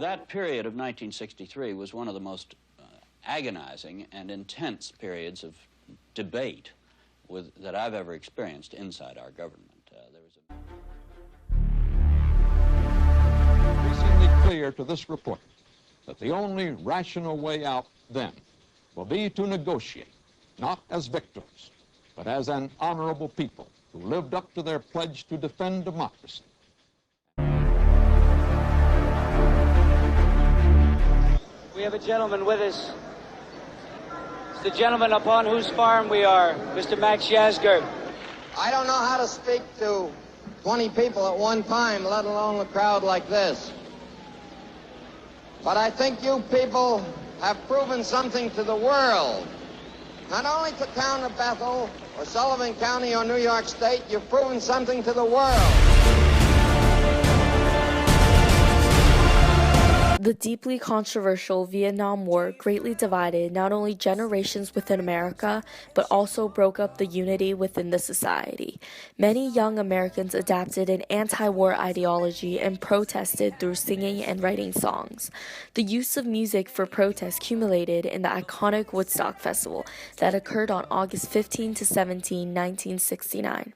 That period of 1963 was one of the most agonizing and intense periods of debate that I've ever experienced inside our government. Increasingly clear to this report that the only rational way out then will be to negotiate, not as victors, but as an honorable people who lived up to their pledge to defend democracy. We have a gentleman with us. It's the gentleman upon whose farm we are, Mr. Max Yasgur. I don't know how to speak to 20 people at one time, let alone a crowd like this. But I think you people have proven something to the world. Not only to town of Bethel or Sullivan County or New York State, you've proven something to the world. The deeply controversial Vietnam War greatly divided not only generations within America, but also broke up the unity within the society. Many young Americans adapted an anti-war ideology and protested through singing and writing songs. The use of music for protest culminated in the iconic Woodstock Festival that occurred on August 15 to 17, 1969.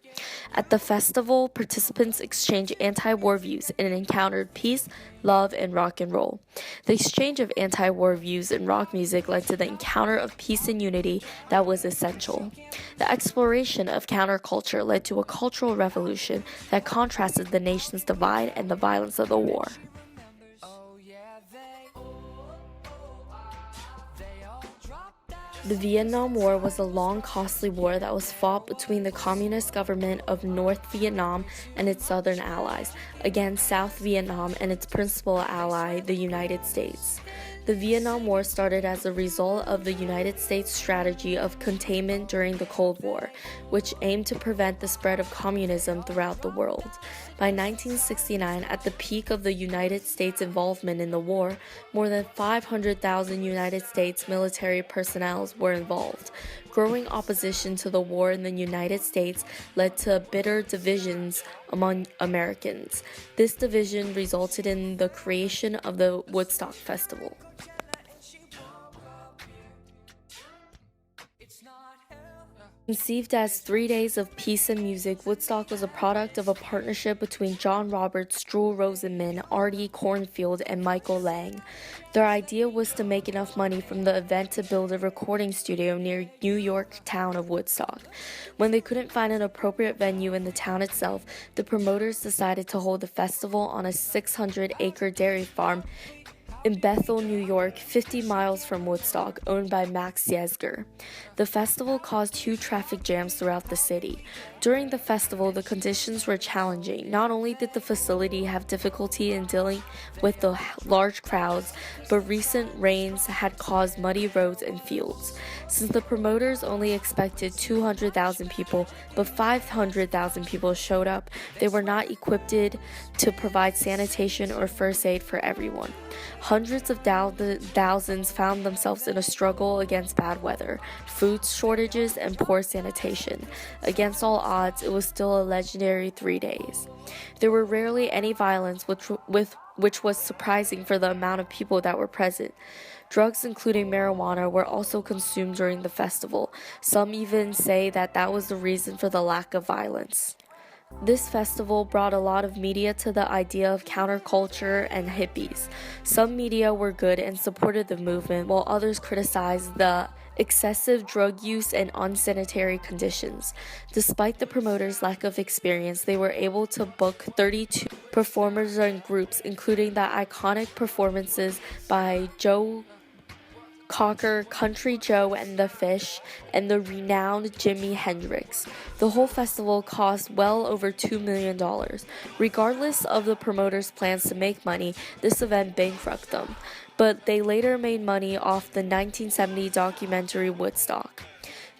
At the festival, participants exchanged anti-war views and encountered peace, love, and rock and roll. The exchange of anti-war views in rock music led to the encounter of peace and unity that was essential. The exploration of counterculture led to a cultural revolution that contrasted the nation's divide and the violence of the war. The Vietnam War was a long, costly war that was fought between the communist government of North Vietnam and its southern allies against South Vietnam and its principal ally, the United States. The Vietnam War started as a result of the United States' strategy of containment during the Cold War, which aimed to prevent the spread of communism throughout the world. By 1969, at the peak of the United States' involvement in the war, more than 500,000 United States military personnel were involved. Growing opposition to the war in the United States led to bitter divisions among Americans. This division resulted in the creation of the Woodstock Festival. Conceived as 3 days of peace and music, Woodstock was a product of a partnership between John Roberts, Drew Rosenman, Artie Cornfield, and Michael Lang. Their idea was to make enough money from the event to build a recording studio near New York town of Woodstock. When they couldn't find an appropriate venue in the town itself, the promoters decided to hold the festival on a 600-acre dairy farm in Bethel, New York, 50 miles from Woodstock, owned by Max Yasgur. The festival caused huge traffic jams throughout the city. During the festival, the conditions were challenging. Not only did the facility have difficulty in dealing with the large crowds, but recent rains had caused muddy roads and fields. Since the promoters only expected 200,000 people, but 500,000 people showed up, they were not equipped to provide sanitation or first aid for everyone. Hundreds of thousands found themselves in a struggle against bad weather, food shortages, and poor sanitation. Against all odds, it was still a legendary 3 days. There were rarely any violence, which was surprising for the amount of people that were present. Drugs, including marijuana, were also consumed during the festival. Some even say that was the reason for the lack of violence. This festival brought a lot of media to the idea of counterculture and hippies. Some media were good and supported the movement, while others criticized the excessive drug use and unsanitary conditions. Despite the promoters' lack of experience, they were able to book 32 performers and groups, including the iconic performances by Joe Cocker, Country Joe and the Fish, and the renowned Jimi Hendrix. The whole festival cost well over $2 million. Regardless of the promoters' plans to make money, this event bankrupted them, but they later made money off the 1970 documentary Woodstock.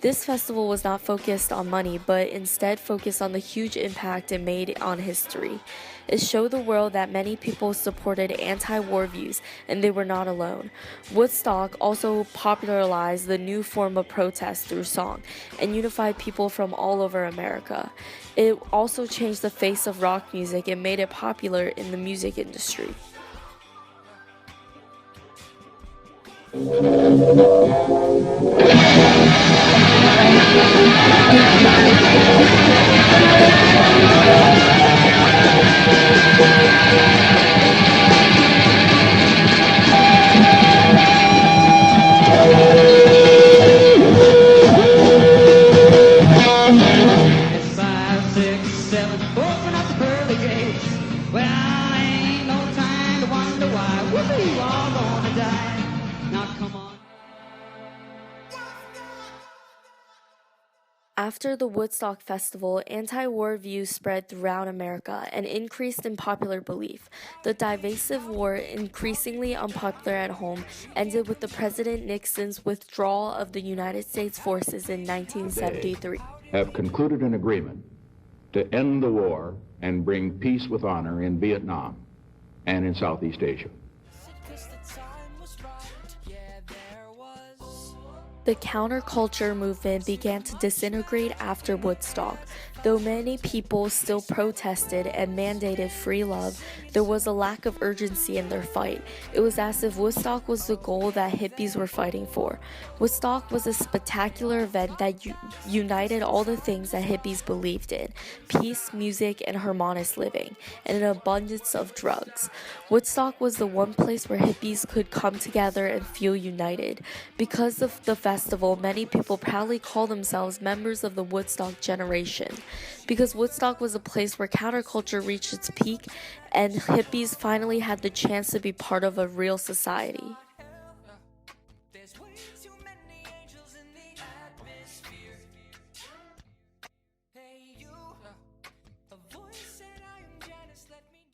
This festival was not focused on money, but instead focused on the huge impact it made on history. It showed the world that many people supported anti-war views, and they were not alone. Woodstock also popularized the new form of protest through song, and unified people from all over America. It also changed the face of rock music and made it popular in the music industry. After the Woodstock Festival, anti-war views spread throughout America and increased in popular belief. The divisive war, increasingly unpopular at home, ended with the President Nixon's withdrawal of the United States forces in 1973. Have concluded an agreement to end the war and bring peace with honor in Vietnam and in Southeast Asia. The counterculture movement began to disintegrate after Woodstock. Though many people still protested and mandated free love, there was a lack of urgency in their fight. It was as if Woodstock was the goal that hippies were fighting for. Woodstock was a spectacular event that united all the things that hippies believed in: peace, music, and harmonious living, and an abundance of drugs. Woodstock was the one place where hippies could come together and feel united. Because of the festival, many people proudly call themselves members of the Woodstock generation. Because Woodstock was a place where counterculture reached its peak and hippies finally had the chance to be part of a real society.